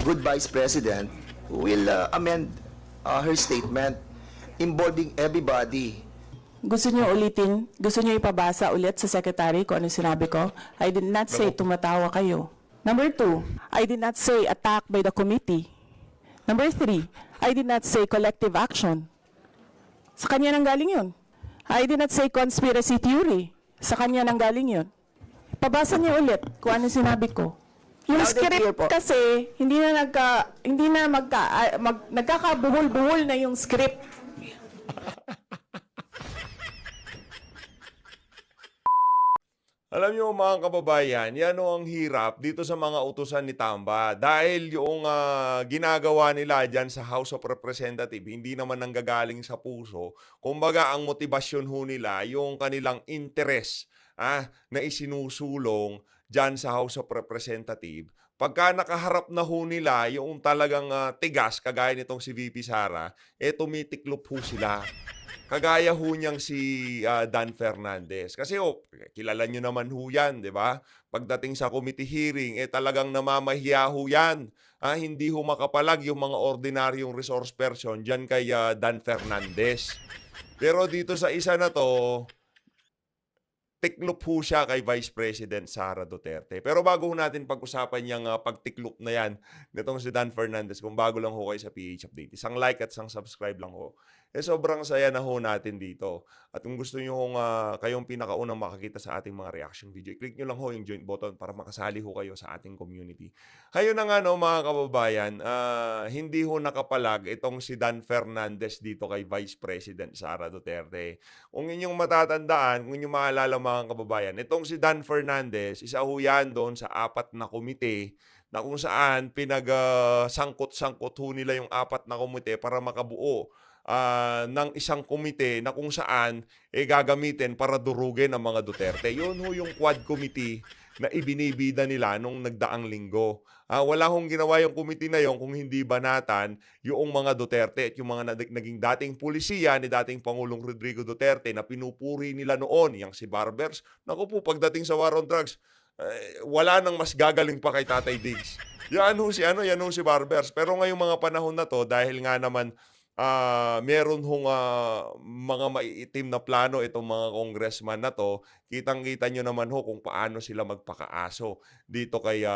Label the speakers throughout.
Speaker 1: good Vice President will amend her statement involving everybody.
Speaker 2: Gusto niyo ulitin? Gusto niyo ipabasa ulit sa secretary kung ano sinabi ko? I did not say tumatawa kayo. Number 2, I did not say attack by the committee. Number 3, I did not say collective action. Sa kanya nang galing yun. I did not say conspiracy theory. Sa kanya nang galing yun. Pabasa niyo ulit kung ano sinabi ko. Yung
Speaker 3: Loud and clear
Speaker 2: script
Speaker 3: po.
Speaker 2: kasi nagkakabuhol-buhol na yung script.
Speaker 4: Alam niyo mga kababayan, yan ang hirap dito sa mga utusan ni Tamba dahil yung ginagawa nila dyan sa House of Representatives hindi naman nanggagaling sa puso. Kumbaga ang motibasyon ho nila yung kanilang interest na isinusulong dyan sa House of Representatives. Pagka nakaharap na ho nila yung talagang tigas kagaya nitong si VP Sara, tumitiklop ho sila. Kagaya ho niyang si Dan Fernandez. Kasi kilala niyo naman ho yan, di ba? Pagdating sa committee hearing, talagang namamahiya ho yan. Hindi ho makapalag yung mga ordinaryong resource person dyan kay Dan Fernandez. Pero dito sa isa na to, tiklop ho siya kay Vice President Sara Duterte. Pero bago ho natin pag-usapan yung pagtiklop na yan nitong si Dan Fernandez, kung bago lang ho kayo sa PH Update, isang like at isang subscribe lang ho. Sobrang saya na ho natin dito. At kung gusto nyo kayong pinakaunang makakita sa ating mga reaction video, click nyo lang ho yung join button para makasali ho kayo sa ating community. Kayo na nga mga kababayan, hindi ho nakapalag itong si Dan Fernandez dito kay Vice President Sara Duterte. Kung inyong matatandaan, kung inyong maalala mga kababayan, itong si Dan Fernandez, isa ho yan doon sa 4 na komite na kung saan sangkot-sangkot ho nila yung 4 na komite para makabuo ng isang komite na kung saan gagamitin para durugin ang mga Duterte. Yun ho yung Quad Committee na ibinibida nila nung nagdaang linggo. Wala hong ginawa yung committee na yon kung hindi banatan yung mga Duterte at yung mga naging dating pulisiya ni dating Pangulong Rodrigo Duterte na pinupuri nila noon, yung si Barbers. Naku po, pagdating sa war on drugs, wala nang mas gagaling pa kay Tatay Diggs. Yan ho si Barbers. Pero ngayong mga panahon na to, dahil nga naman meron hong mga maiitim na plano itong mga congressman na to, kitang-kita nyo naman ho kung paano sila magpakaaso dito kay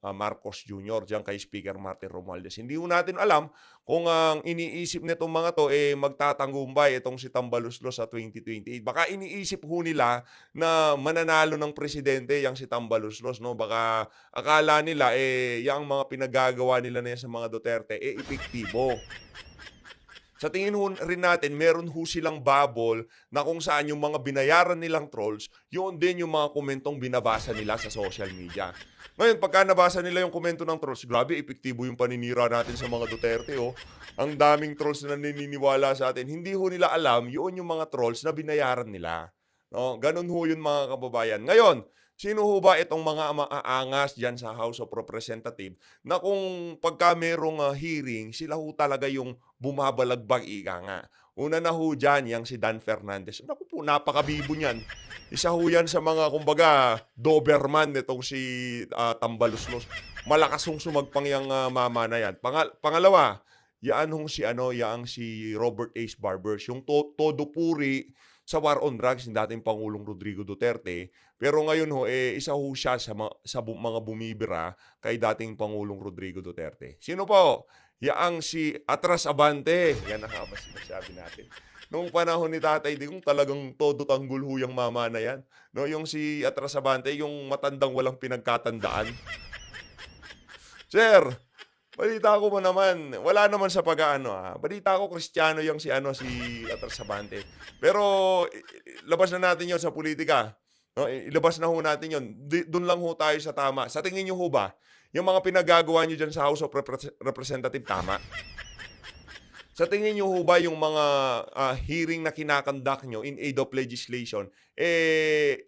Speaker 4: Marcos Jr., diyan kay Speaker Martin Romualdez. Hindi ho natin alam kung ang iniisip nitong mga to magtatanggumbay itong si Tambaluslos sa 2028. Baka iniisip ho nila na mananalo ng presidente yang si Tambaluslos, no? Baka akala nila yang mga pinagagawa nila na yan sa mga Duterte epektibo. Sa tingin ho rin natin, meron ho silang bubble na kung saan yung mga binayaran nilang trolls, yun din yung mga komentong binabasa nila sa social media. Ngayon, pagka nabasa nila yung komento ng trolls, grabe, epektibo yung paninira natin sa mga Duterte. Ang daming trolls na naniniwala sa atin. Hindi ho nila alam, yun yung mga trolls na binayaran nila. No? Ganun ho yun mga kababayan. Ngayon, sino ho ba itong mga maaangas dyan sa House of Representatives na kung pagka merong hearing, sila ho talaga yung bumabalagbag ika nga. Una na ho dyan, yung si Dan Fernandez. Naku po, napakabibo niyan. Isa ho yan sa mga, kumbaga, Doberman nitong si Tambaluslos. Malakas hong sumagpang yung mama na yan. Pangalawa, yan hong si Robert Ace Barbers, yung todo puri sa war on drugs ng dating Pangulong Rodrigo Duterte. Pero ngayon isa ho siya sa mga bumibira kay dating Pangulong Rodrigo Duterte. Sino po? Yaang si Atras Abante. Yan ang mas sinasabi natin. Noong panahon ni Tatay Digong, talagang todo tanggol ho yung mama na yan. No, yung si Atras Abante, yung matandang walang pinagkatandaan. Sir, balita ko mo naman, wala naman sa pag-aano balita ko Kristiyano yung si Atras Abante. Pero labas na natin yon sa politika. No, ilabas na ho natin yon. Doon lang ho tayo sa tama. Sa tingin niyo ho ba, yung mga pinagagawa niyo diyan sa House of Representatives tama? Sa tingin niyo ho ba yung mga hearing na kinakandak nyo in aid of legislation,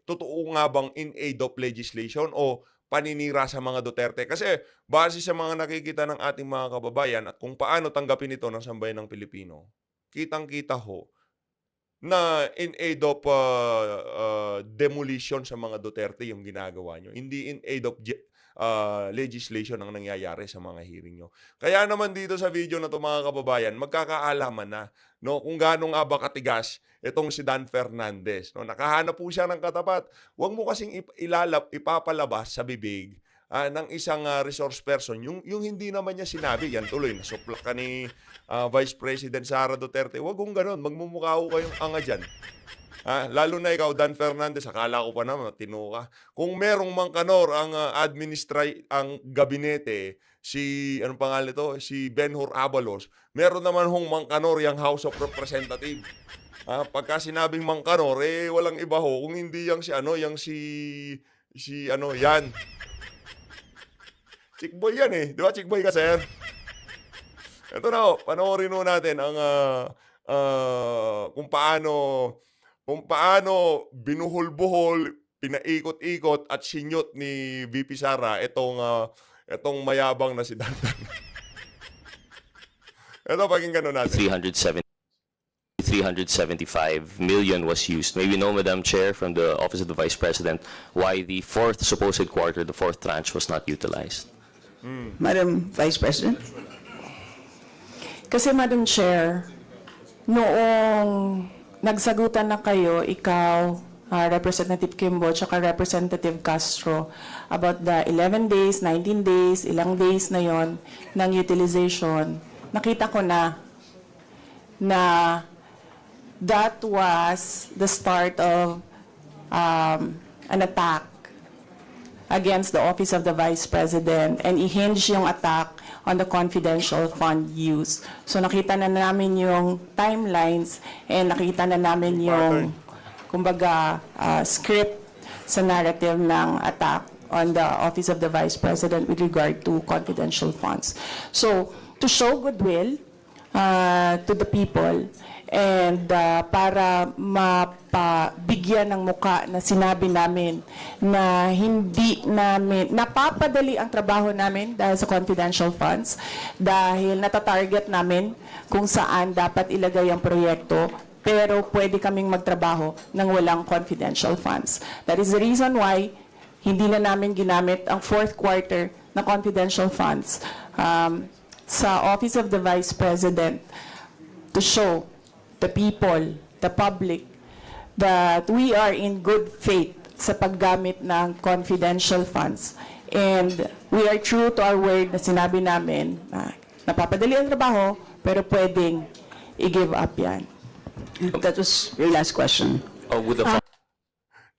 Speaker 4: totoo nga bang in aid of legislation o paninira sa mga Duterte? Kasi base sa mga nakikita ng ating mga kababayan at kung paano tanggapin ito ng sambayan ng Pilipino, kitang-kita ho na in aid of demolition sa mga Duterte yung ginagawa nyo. Hindi in aid of legislation ang nangyayari sa mga hearing nyo. Kaya naman dito sa video na to mga kababayan, magkakaalaman na no, kung gaano nga ba katigas itong si Dan Fernandez. No, nakahanap po siya ng katapat. Huwag mo kasing ipapalabas sa bibig ng isang resource person. Yung hindi naman niya sinabi, yan tuloy, nasuplak ka ni Vice President Sara Duterte. Huwag kong ganun, magmumukha ko kayong anga dyan. Lalo na ikaw, Dan Fernandez, akala ko pa naman, tino ka. Kung merong mangkanor ang ang gabinete, anong pangalan ito? Si Benhur Abalos, meron naman hong mangkanor yung House of Representatives. Pagka sinabing mangkanor, walang iba ho, kung hindi yan yan. Chickboy yan di ba? Chickboy ka, sir. Ito na ho, panoorin ho natin ang kung paano binuhol-buhol, pinaikot-ikot at sinyot ni VP Sara itong mayabang na si Dandan. Ito, pakinggan ho natin.
Speaker 3: 375 million was used. May we know, Madam Chair, from the Office of the Vice President, why the fourth supposed quarter, the fourth tranche, was not utilized?
Speaker 5: Madam Vice President.
Speaker 2: Kasi Madam Chair, noong nagsagutan na kayo, ikaw, Representative Kimbo, tsaka Representative Castro, about the 11 days, 19 days, ilang days na yon ng utilization, nakita ko na that was the start of an attack against the Office of the Vice President, and i-hinge yung attack on the confidential fund use. So nakita na namin yung timelines and nakita na namin yung, kumbaga, script sa narrative ng attack on the Office of the Vice President with regard to confidential funds. So, to show goodwill to the people, and para mapabigyan ng muka na sinabi namin na hindi namin, napapadali ang trabaho namin dahil sa confidential funds, dahil natatarget namin kung saan dapat ilagay ang proyekto, pero pwede kaming magtrabaho ng walang confidential funds. That is the reason why hindi na namin ginamit ang fourth quarter na confidential funds sa Office of the Vice President to show the people, the public, that we are in good faith sa paggamit ng confidential funds. And we are true to our word na sinabi namin na napapadali ang trabaho, pero pwedeng i-give up yan.
Speaker 5: That was your last question.
Speaker 3: With the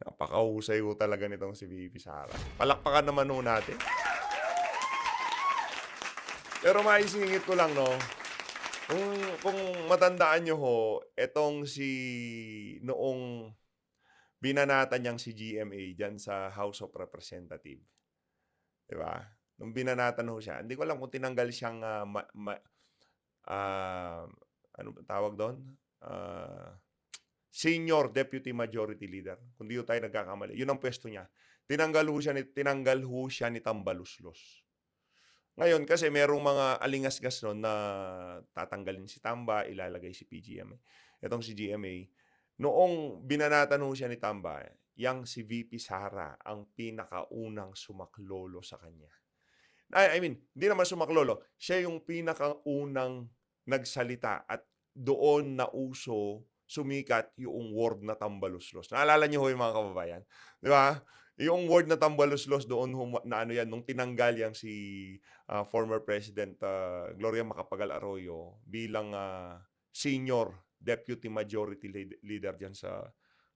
Speaker 4: Napakahusay ko talaga nitong si VP Sara. Palakpakan naman ho natin. Pero maisingit ko lang, no? Kung matandaan nyo ho, etong noong binanatan niyang si GMA dyan sa House of Representatives. Diba? Nung binanatan ho siya, hindi ko alam kung tinanggal siyang, ano tawag doon? Senior Deputy Majority Leader. Kung di tayo nagkakamali. Yun ang pwesto niya. Tinanggal ho siya ni Tambaluslos. Ngayon, kasi merong mga alingasgas noon na tatanggalin si Tamba, ilalagay si PGMA. Itong si GMA, noong binanatan ho siya ni Tamba, yang si VP Sara ang pinakaunang sumaklolo sa kanya. I mean, hindi naman sumaklolo. Siya yung pinakaunang nagsalita at doon na sumikat yung word na Tambaluslos. Naalala niyo ho yung mga kababayan? Di ba? Yung word na Tambaluslos doon na ano yan, nung tinanggal yang si former President Gloria Macapagal Arroyo bilang senior Deputy Majority Leader dyan sa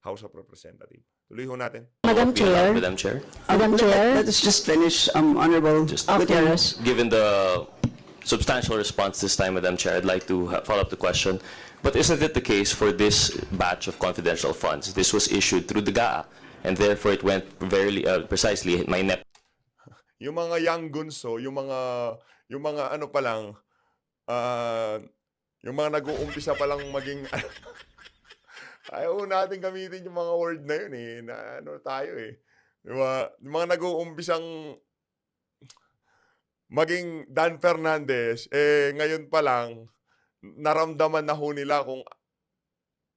Speaker 4: House of Representatives. Tuloy ho natin.
Speaker 3: Madam Chair. Madam Chair.
Speaker 2: Madam Chair.
Speaker 5: Let us just finish, Honorable Gutierrez.
Speaker 3: Given the substantial response this time, Madam Chair, I'd like to follow up the question. But isn't it the case for this batch of confidential funds? This was issued through the GAA, and therefore it went very precisely my NEP.
Speaker 4: Yung mga young gunso, yung mga ano pa lang, yung mga nag-uumpisa pa lang maging ayaw natin gamitin yung mga word na yun na ano tayo Diba? Yung mga nag-uumpisang maging Dan Fernandez, ngayon pa lang, naramdaman na ho nila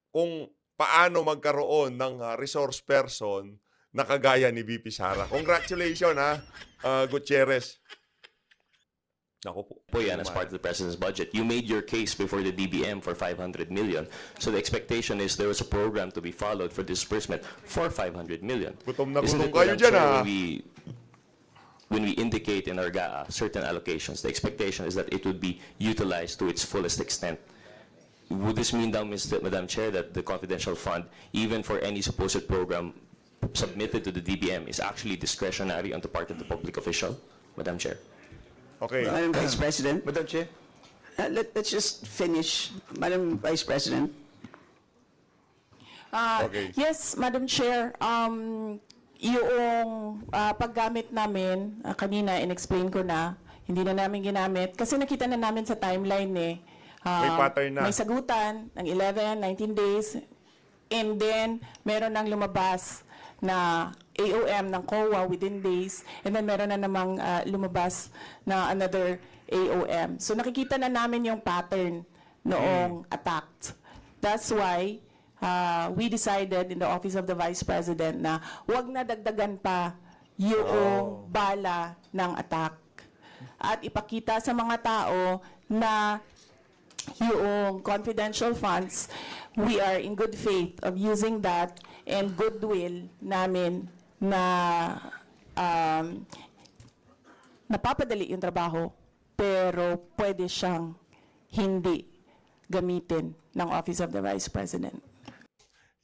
Speaker 4: kung paano magkaroon ng resource person na kagaya ni VP Sara. Congratulations, ha, Gutierrez. Naku po.
Speaker 3: Po yan as part of the President's budget. You made your case before the DBM for 500 million. So the expectation is there was a program to be followed for disbursement for 500 million.
Speaker 4: Gutom na
Speaker 3: Isn't
Speaker 4: gutom
Speaker 3: it,
Speaker 4: kayo
Speaker 3: Madam
Speaker 4: dyan,
Speaker 3: Chair,
Speaker 4: ha?
Speaker 3: when we indicate in our GAA certain allocations, the expectation is that it would be utilized to its fullest extent. Would this mean, Madam Chair, that the confidential fund, even for any supposed program submitted to the DBM, is actually discretionary on the part of the public official, Madam Chair?
Speaker 4: Okay.
Speaker 5: Madam Vice President,
Speaker 1: Madam Chair?
Speaker 5: let's just finish. Madam Vice President,
Speaker 4: Okay.
Speaker 2: Yes, Madam Chair. Yung paggamit namin, kanina in-explain ko na, hindi na namin ginamit. Kasi nakita na namin sa timeline
Speaker 4: May pattern na.
Speaker 2: May sagutan ng 11, 19 days. And then, meron nang lumabas na AOM ng COA within days. And then, meron na namang lumabas na another AOM. So, nakikita na namin yung pattern noong attacked. That's why we decided in the Office of the Vice President na wag na dagdagan pa yung bala ng attack. At ipakita sa mga tao na yung confidential funds, we are in good faith of using that and goodwill namin na napapadali yung trabaho, pero pwede siyang hindi gamitin ng Office of the Vice President.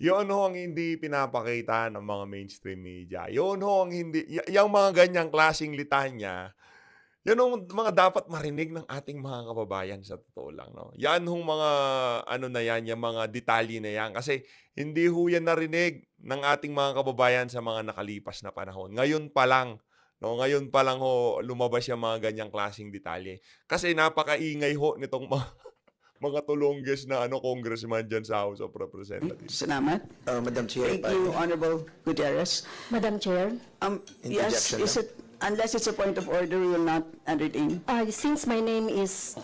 Speaker 4: Yun ho ang hindi pinapakita ng mga mainstream media. Yun ho ang hindi, yung mga ganyang klaseng litanya, yun ang mga dapat marinig ng ating mga kababayan sa totoo lang. No? Yan hong mga, ano na yan, yung mga detalye na yan. Kasi hindi ho yan narinig ng ating mga kababayan sa mga nakalipas na panahon. Ngayon pa lang, no? Ngayon pa lang ho, lumabas yung mga ganyang klaseng detalye. Kasi napakaingay ho nitong mga tulongges na congressman dyan sa House of Representatives.
Speaker 5: salamat.
Speaker 1: Madam Chair,
Speaker 5: Thank you, Honorable Gutierrez.
Speaker 6: Madam Chair,
Speaker 5: Yes,
Speaker 1: Interjection
Speaker 5: is it, unless it's a point of order, we will not entertain.
Speaker 6: since my name is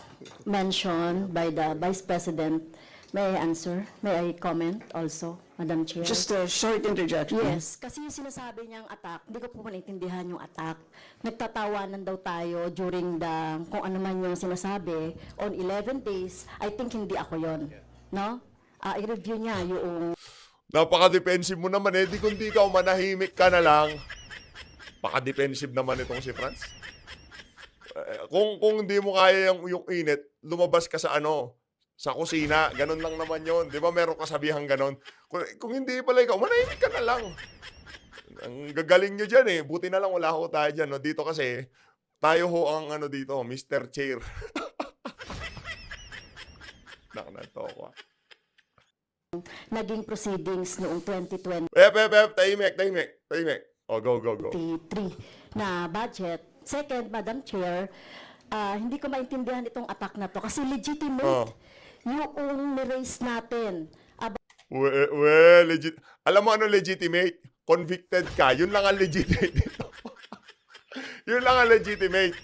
Speaker 6: mentioned by the Vice President, may I answer? May I comment also, Madam Chair?
Speaker 5: Just a short interjection.
Speaker 6: Yes, kasi yung sinasabi niyang attack, hindi ko po naintindihan yung attack. Nagtatawanan daw tayo during the, kung ano man yung sinasabi, on 11 days, I think hindi ako yon, no? I-review niya yung...
Speaker 4: Napaka-defensive mo naman eh. Di kundi ikaw manahimik ka na lang. Paka-defensive naman itong si Franz. Kung hindi mo kaya yung init, lumabas ka sa sa kusina. Ganon lang naman yon. Di ba meron kasabihang ganon? Kung hindi pala ikaw, manahimik ka na lang. Ang gagaling nyo dyan eh. Buti na lang wala ho tayo dyan. No? Dito kasi, tayo ho ang dito, Mr. Chair. Nakanato ko.
Speaker 6: naging proceedings noong 2023
Speaker 4: Tahimik. Oh, go.
Speaker 6: na budget. Second, Madam Chair, hindi ko maintindihan itong attack na to kasi legitimate yung ni-raise natin.
Speaker 4: Legit. Alam mo ano legitimate? Convicted ka. Yun lang ang legitimate dito. Yun lang ang legitimate.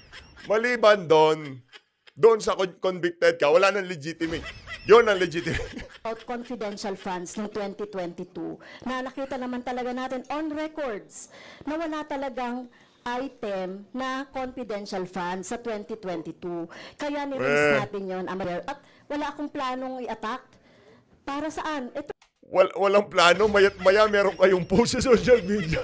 Speaker 4: Maliban doon sa convicted ka, wala nang legitimate. Yun ang legitimate.
Speaker 6: About confidential funds noong 2022 na nakita naman talaga natin on records na wala talagang item na confidential funds sa 2022. Kaya ni-raise natin yun, at wala akong planong i-attack. Para saan? Ito
Speaker 4: Walang plano. Maya meron kayong post sa social media.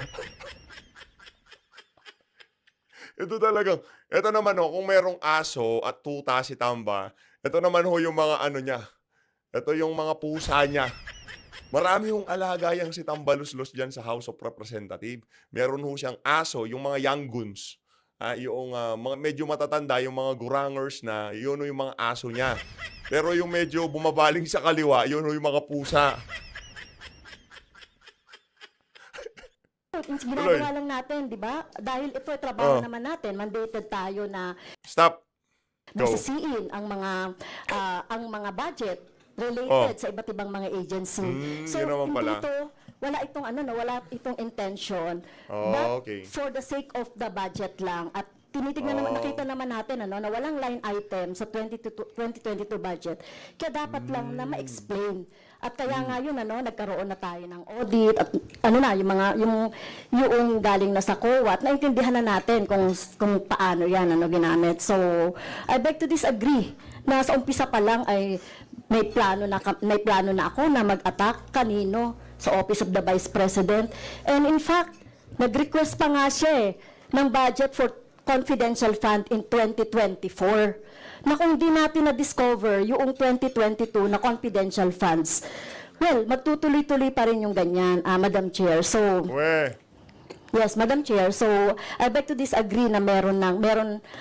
Speaker 4: Ito talagang, ito naman kung merong aso at tuta si Tamba, ito naman yung mga niya. Ito yung mga pusa niya. Marami yung alaga yang si Tambaluslos dyan sa House of Representatives. Meron siyang aso, yung mga young goons. Yung mga medyo matatanda, yung mga gurangers na, yun yung mga aso niya. Pero yung medyo bumabaling sa kaliwa, yun yung mga pusa.
Speaker 6: ginagawa lang natin, di ba? Dahil ito ay trabaho naman natin, mandated tayo na
Speaker 4: Stop. Go.
Speaker 6: nasisiin ang mga budget related sa iba't ibang mga agency. So,
Speaker 4: yun naman pala.
Speaker 6: dito, wala itong intention.
Speaker 4: Oh,
Speaker 6: but
Speaker 4: okay.
Speaker 6: for the sake of the budget lang. At tinitignan naman, nakita naman natin na walang line item sa 2022 budget. Kaya dapat lang na ma-explain At kaya nga yun, nagkaroon na tayo ng audit at yung galing na sa COA at naintindihan na natin kung paano yan ginamit. So, I beg to disagree na sa umpisa pa lang ay may plano na ako na mag-attack kanino sa Office of the Vice President. And in fact, nag-request pa nga siya ng budget for confidential fund in 2024. Na kung di natin na-discover yung 2022 na confidential funds, well, magtutuloy-tuloy pa rin yung ganyan, Madam Chair. So, yes, Madam Chair. So, I beg to disagree na meron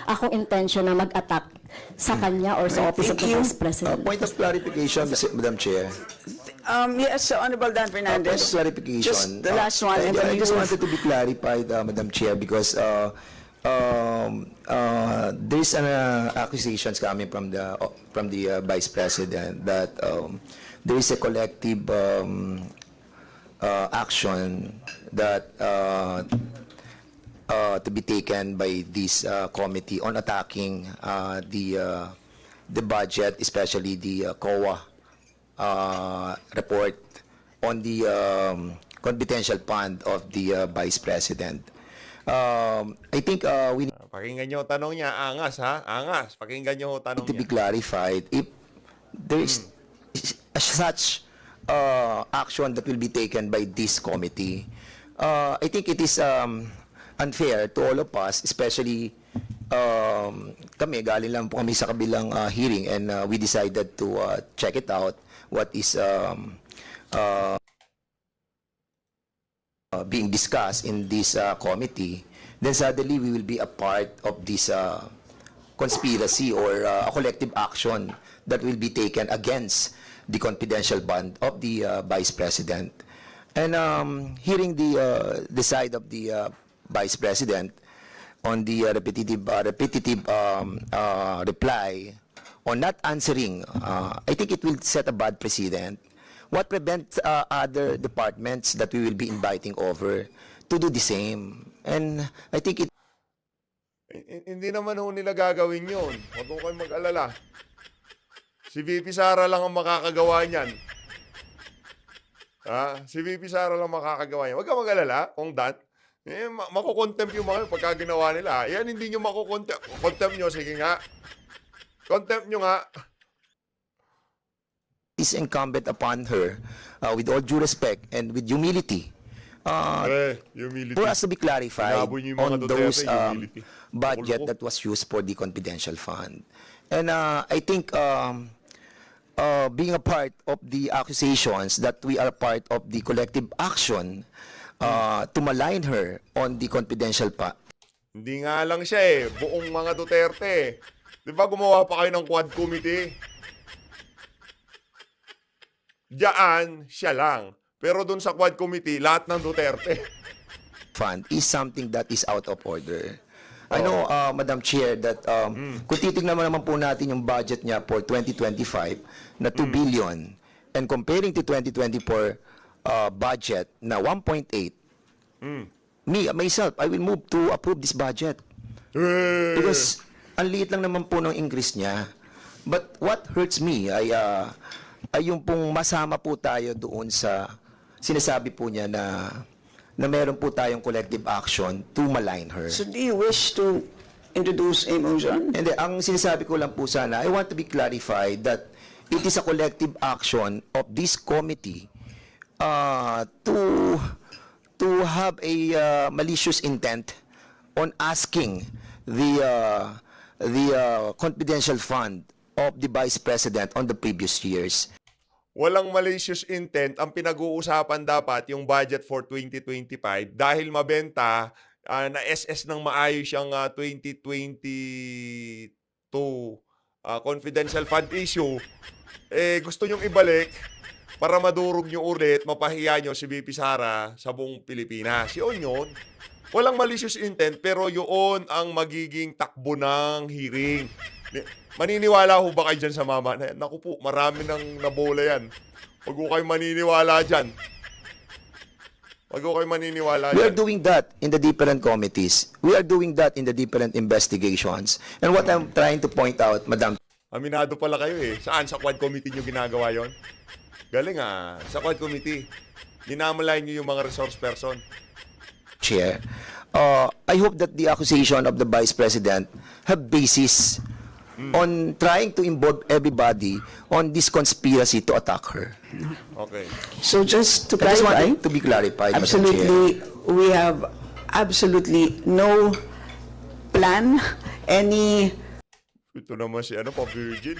Speaker 6: akong intention na mag-attack sa kanya or sa Office of the Vice President.
Speaker 1: Point of clarification, Madam Chair.
Speaker 5: Yes, Honorable Dan
Speaker 1: Point
Speaker 5: Fernandez.
Speaker 1: of clarification.
Speaker 5: Just the last one. And
Speaker 1: I
Speaker 5: then
Speaker 1: just
Speaker 5: you-
Speaker 1: wanted to be clarified, Madam Chair, because there's an accusations coming from the Vice President that there is a collective action that to be taken by this committee on attacking the budget, especially the COA report on the confidential fund of the Vice President. I think we need
Speaker 4: Pakinggan nyo tanong niya. Angas, ha? Angas. Pakinggan nyo tanong
Speaker 1: to be
Speaker 4: niya.
Speaker 1: clarified if there is such action that will be taken by this committee. I think it is unfair to all of us, especially kami, galing lang po kami sa kabilang hearing and we decided to check it out, what is being discussed in this committee. Then suddenly we will be a part of this conspiracy or a collective action that will be taken against the confidential bond of the Vice President. And hearing the side of the Vice President on the repetitive reply on not answering, I think it will set a bad precedent. What prevents other departments that we will be inviting over to do the same? And I think it
Speaker 4: Hindi naman ho nila gagawin yun. Huwag ho kayong mag-alala. Si VP Sara lang ang makakagawa niyan. Si VP Sara lang makakagawa niyan. Huwag ka mag-alala, Kong Dan. Makukontempt yung mga pagka ginawa nila. Yan, hindi nyo makukontempt. Contempt nyo, sige nga. Contempt nyo nga.
Speaker 1: is incumbent upon her, with all due respect and with humility,
Speaker 4: Humility.
Speaker 1: for us to be clarified
Speaker 4: Sinabi niyo yung mga
Speaker 1: on
Speaker 4: Duterte,
Speaker 1: those
Speaker 4: humility.
Speaker 1: budget
Speaker 4: Ulko.
Speaker 1: that was used for the confidential fund. And I think being a part of the accusations that we are part of the collective action to malign her on the confidential fund,
Speaker 4: Hindi nga lang siya buong mga Duterte. Di ba gumawa pa kayo ng quad committee? Diyan, siya lang. Pero dun sa quad committee, lahat ng Duterte.
Speaker 1: fund is something that is out of order. I know, Madam Chair, that kung titignan naman po natin yung budget niya for 2025 na 2 billion and comparing to 2024 budget na 1.8, myself, I will move to approve this budget. Because ang liit lang naman po ng increase niya. But what hurts me ay yung pong masama po tayo doon sa sinasabi po niya na meron po tayong collective action to malign her.
Speaker 5: So do you wish to introduce a motion?
Speaker 1: And ang sinasabi ko lang po sana, I want to be clarified that it is a collective action of this committee to have a malicious intent on asking the confidential fund of the Vice President on the previous years.
Speaker 4: Walang malicious intent. Ang pinag-uusapan dapat yung budget for 2025 dahil mabenta na SS ng maayos yung 2022 confidential fund issue. Gusto nyong ibalik para madurog nyo ulit, mapahiya nyo si VP Sara sa buong Pilipinas. Yun. Walang malicious intent pero yun ang magiging takbo ng hearing. Maniniwala ho ba kayo dyan sa mama? Naku po, marami nang nabola yan. Huwag ho kayo maniniwala dyan. Huwag ho kayo maniniwala
Speaker 1: We are
Speaker 4: dyan.
Speaker 1: doing that in the different committees. We are doing that in the different investigations. And what I'm trying to point out, Madam
Speaker 4: Aminado pala kayo Saan? Sa quad committee nyo ginagawa yon? Galing sa Quad Committee. Dinamalay niyo yung mga resource person.
Speaker 1: Chair, I hope that the accusation of the Vice President have basis on trying to involve everybody on this conspiracy to attack her.
Speaker 4: Okay.
Speaker 5: So just to
Speaker 1: I just want
Speaker 5: clarify,
Speaker 1: it to be clarified, Madam Chair.
Speaker 5: absolutely, we have absolutely no plan, any
Speaker 4: Ito naman si pa-virgin.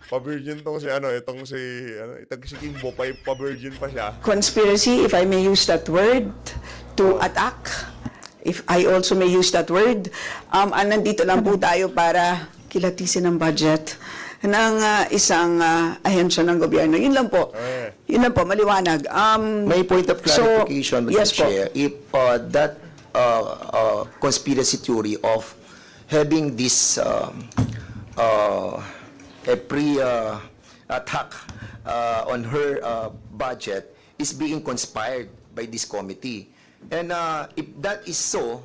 Speaker 4: Pa-virgin tong si itong si Kimbo pa-virgin pa siya.
Speaker 5: conspiracy, if I may use that word, to attack. If I also may use that word, nandito lang po tayo para kilatisin ang budget ng isang ahensya ng gobyerno. Yun lang po.
Speaker 4: Okay.
Speaker 5: Yun lang po, maliwanag.
Speaker 1: May point of clarification, Madam
Speaker 5: yes po.
Speaker 1: Chair. If that conspiracy theory of having this a pre-attack on her budget is being conspired by this committee. And if that is so,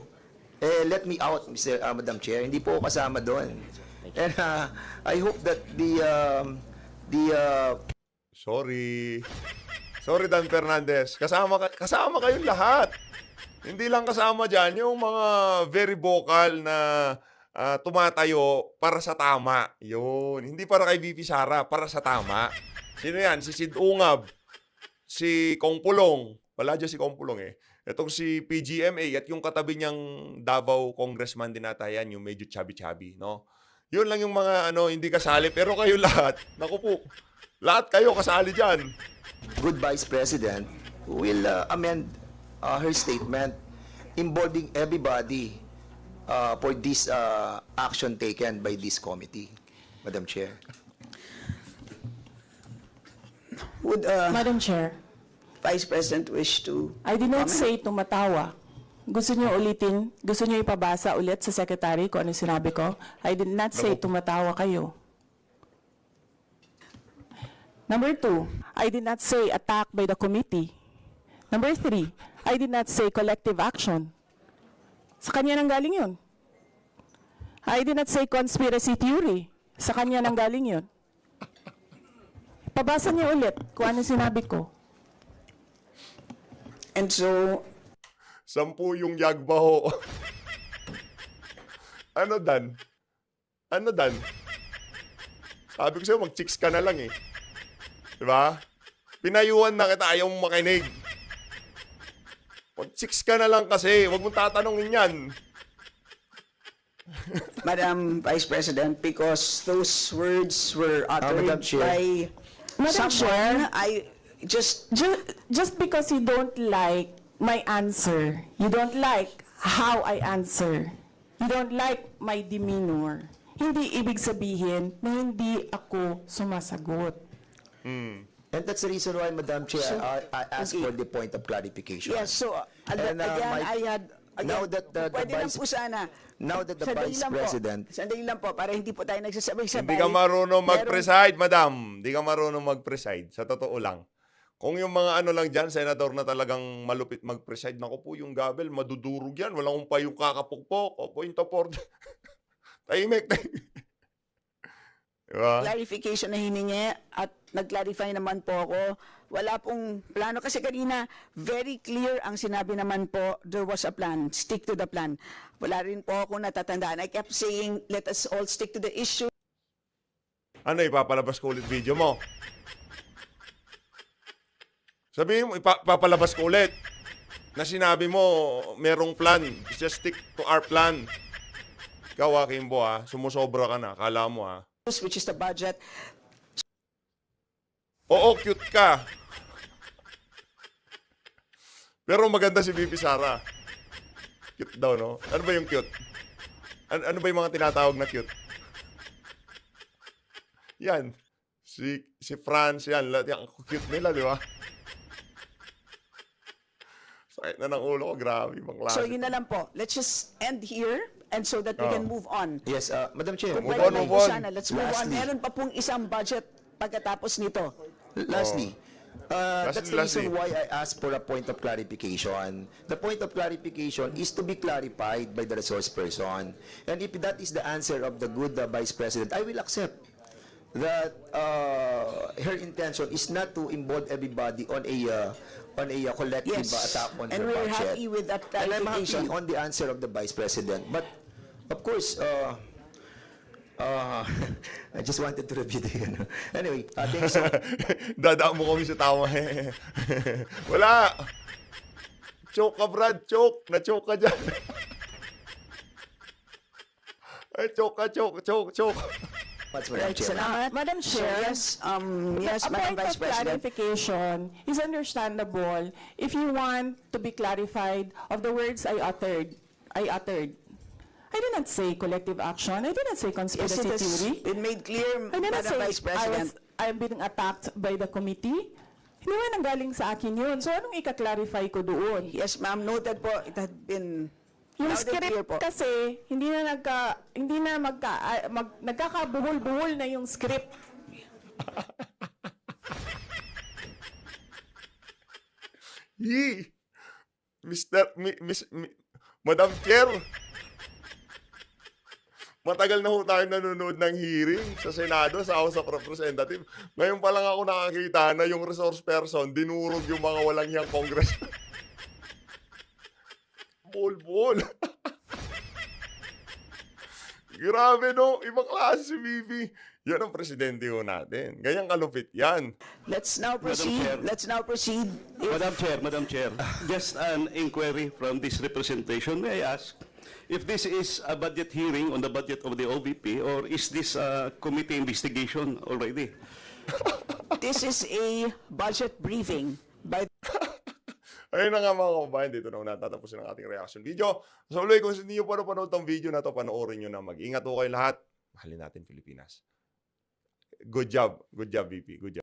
Speaker 1: let me out, Madam Chair. Hindi po ako kasama doon. And I hope that
Speaker 4: Sorry. Sorry, Dan Fernandez. Kasama kayong lahat. Hindi lang kasama dyan yung mga very vocal na tumatayo para sa tama. Yun. Hindi para kay VP Sara, para sa tama. Sino yan? Si Sid Ungab. Si Kong Pulong. Wala dyan si Kong Pulong eh. Itong si PGMA at yung katabi niyang Davao Congressman din ata yan, yung medyo chubby-chubby, no? Yun lang yung mga hindi kasali. Pero kayo lahat, naku po, lahat kayo kasali dyan.
Speaker 1: good Vice President will amend her statement involving everybody for this action taken by this committee, Madam Chair.
Speaker 5: Would
Speaker 2: Madam Chair,
Speaker 5: Vice President wish to
Speaker 2: I did not say tumatawa. Gusto niyo ulitin? Gusto niyo ipabasa ulit sa Secretary kung ano sinabi ko? I did not say tumatawa kayo. Number 2, I did not say attack by the committee. Number 3, I did not say collective action. Sa kanya nang galing yun. I did not say conspiracy theory. Sa kanya nang galing yun. Pabasa niyo ulit kung ano sinabi ko.
Speaker 5: And so,
Speaker 4: 10 yung yagbaho. Ano, Dan? Sabi ko sa'yo, mag-chicks ka na lang eh. Diba? Pinayuhan na kita, ayaw mong makinig. Mag-chicks ka na lang kasi, huwag mong tatanungin yan.
Speaker 5: Madam Vice President, because those words were uttered
Speaker 1: Madam Chair.
Speaker 5: by
Speaker 2: Madam
Speaker 5: someone,
Speaker 2: Chair.
Speaker 5: I just
Speaker 2: Just because you don't like my answer, you don't like how I answer, you don't like my demeanor, hindi ibig sabihin na hindi ako sumasagot.
Speaker 1: And that's the reason why, Madam Chair, I asked for the point of clarification.
Speaker 5: yes. So
Speaker 1: And,
Speaker 5: again,
Speaker 1: my-
Speaker 5: I had
Speaker 1: now that the
Speaker 5: pwede lang
Speaker 1: Vice-
Speaker 5: po sana.
Speaker 1: now that the
Speaker 5: Sandali
Speaker 1: Vice
Speaker 5: lang po.
Speaker 1: President-
Speaker 5: Sandali lang po para hindi po tayo nagsasabay-sabay.
Speaker 4: Hindi ka marunong
Speaker 5: Merong-
Speaker 4: mag-preside, madam. Hindi ka marunong mag-preside. Sa totoo lang. Kung yung mga lang dyan, senador na talagang malupit mag-preside, naku po, yung gavel, madudurog yan. Walang pa yung kakapukpok. O, point of order. Tahimik. Diba?
Speaker 5: Clarification na hiningi at nag-clarify naman po ako. Wala pong plano kasi kanina very clear ang sinabi naman po, there was a plan. Stick to the plan. Wala rin po ako natatandaan. I kept saying, let us all stick to the issue.
Speaker 4: Ano, ipapalabas ko ulit video mo? Sabihin mo, ipapalabas ko ulit. Na sinabi mo, merong plan. Just stick to our plan. Ikaw, Kimbo, sumusobra ka na. Kala mo,
Speaker 5: which is the budget.
Speaker 4: Oo, cute ka. Pero maganda si VP Sara. Cute daw, no? Ano ba yung cute? Ano ba yung mga tinatawag na cute? Yan. Si Franz, yan. Yung cute nila, di ba? Sakit na ng ulo ko. Grabe, ibang klase.
Speaker 5: So yun na lang po. Let's just end here and so that we can move on.
Speaker 1: Yes, Madam Chair.
Speaker 5: Kung
Speaker 4: Move
Speaker 5: pwede
Speaker 4: on,
Speaker 5: lang
Speaker 4: move
Speaker 5: po
Speaker 4: on.
Speaker 5: sana, let's move on.
Speaker 1: Lastly.
Speaker 5: Meron pa pong isang budget pagkatapos nito.
Speaker 1: Lastly, that's the
Speaker 4: Lastly.
Speaker 1: reason why I asked for a point of clarification. The point of clarification is to be clarified by the resource person. And if that is the answer of the good Vice President, I will accept. that her intention is not to involve everybody on a collective
Speaker 5: Yes,
Speaker 1: attack on
Speaker 5: and
Speaker 1: her
Speaker 5: we're
Speaker 1: budget.
Speaker 5: happy with that
Speaker 1: And I'm happy
Speaker 5: clarification.
Speaker 1: on the answer of the Vice President. But, of course, I just wanted to review the, anyway, thank you so much.
Speaker 4: Dadaan mo kami sa tama. Wala. Choke ka, Brad. Choke. Na-choke ka dyan. Ay, choke ka, choke.
Speaker 1: Madam
Speaker 5: Right,
Speaker 1: Chair.
Speaker 5: salamat.
Speaker 2: Madam
Speaker 5: So,
Speaker 2: Chair,
Speaker 5: yes,
Speaker 2: A
Speaker 5: Madam
Speaker 2: point
Speaker 5: Vice
Speaker 2: of
Speaker 5: President.
Speaker 2: clarification is understandable if you want to be clarified of the words I uttered. I did not say collective action. I did not say
Speaker 5: Yes,
Speaker 2: conspiracy
Speaker 5: it has
Speaker 2: theory.
Speaker 5: been made clear,
Speaker 2: I did not
Speaker 5: Madam
Speaker 2: say
Speaker 5: Vice President.
Speaker 2: I'm being attacked by the committee. Hindi man nanggaling sa akin yun. So anong ika-clarify ko doon?
Speaker 5: Yes, ma'am, noted po. It had been
Speaker 2: Yung
Speaker 5: loud and clear
Speaker 2: script
Speaker 5: po.
Speaker 2: kasi nagkakabuhol-buhol na yung script.
Speaker 4: Yee! Madam Chair, matagal na ho tayo nanonood ng hearing sa Senado, sa House of Representatives. Ngayon pa lang ako nakakita na yung resource person dinurog yung mga walang hiyang congressman. Bol. Grabe no, ibang klase si Bibi. Yan ang presidente ho natin. Ganyang kalupit yan.
Speaker 5: Let's now proceed.
Speaker 7: Chair.
Speaker 5: Let's now proceed.
Speaker 7: Madam Chair, just an inquiry from this representation. May I ask if this is a budget hearing on the budget of the OVP or is this a committee investigation already?
Speaker 5: This is a budget briefing by
Speaker 4: Ayun na nga mga kababayan, dito na natatapusin ang ating reaction video. So ulit, kung hindi nyo pa napanood tong video na to, panoorin nyo na. Mag-ingat po kayo lahat. Mahalin natin Pilipinas. Good job, VP. Good job.